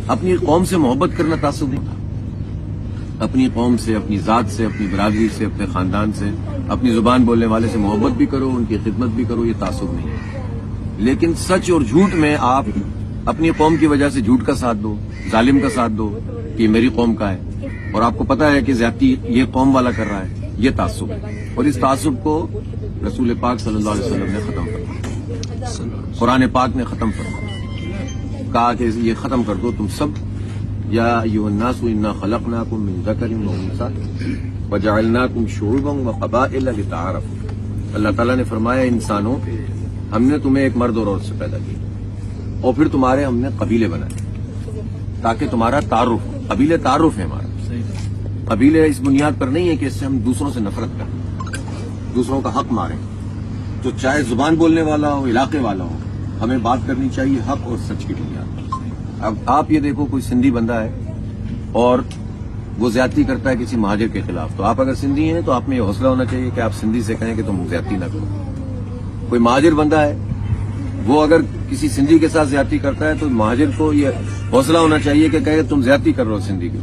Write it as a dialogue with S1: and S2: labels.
S1: اپنی قوم سے محبت کرنا تعصب نہیں تھا. اپنی قوم سے، اپنی ذات سے، اپنی برادری سے، اپنے خاندان سے، اپنی زبان بولنے والے سے محبت بھی کرو، ان کی خدمت بھی کرو، یہ تعصب نہیں ہے. لیکن سچ اور جھوٹ میں آپ اپنی قوم کی وجہ سے جھوٹ کا ساتھ دو، ظالم کا ساتھ دو کہ یہ میری قوم کا ہے، اور آپ کو پتا ہے کہ زیادتی یہ قوم والا کر رہا ہے، یہ تعصب ہے. اور اس تعصب کو رسول پاک صلی اللہ علیہ وسلم نے ختم فرمایا، قرآن پاک نے ختم فرمایا، کہا کہ یہ ختم کر دو تم سب. یا ایھا الناس انا خلقناکم من ذکر و انثی وجعلناکم شعوبا وقبائل لتعارفوا. اللہ تعالیٰ نے فرمایا انسانوں، ہم نے تمہیں ایک مرد اور عورت سے پیدا کیا اور پھر تمہارے ہم نے قبیلے بنائے تاکہ تمہارا تعارف ہو. قبیلے تعارف ہے ہمارا. قبیلے اس بنیاد پر نہیں ہے کہ اس سے ہم دوسروں سے نفرت کریں، دوسروں کا حق ماریں. تو چاہے زبان بولنے والا ہو، علاقے والا ہو، ہمیں بات کرنی چاہیے حق اور سچ کی بنیاد پر. اب آپ یہ دیکھو کوئی سندھی بندہ ہے اور وہ زیادتی کرتا ہے کسی مہاجر کے خلاف، تو آپ اگر سندھی ہیں تو آپ میں یہ حوصلہ ہونا چاہیے کہ آپ سندھی سے کہیں کہ تم زیادتی نہ کرو. کوئی مہاجر بندہ ہے وہ اگر کسی سندھی کے ساتھ زیادتی کرتا ہے تو مہاجر کو یہ حوصلہ ہونا چاہیے کہ کہے تم زیادتی کر رہے ہو سندھی کی.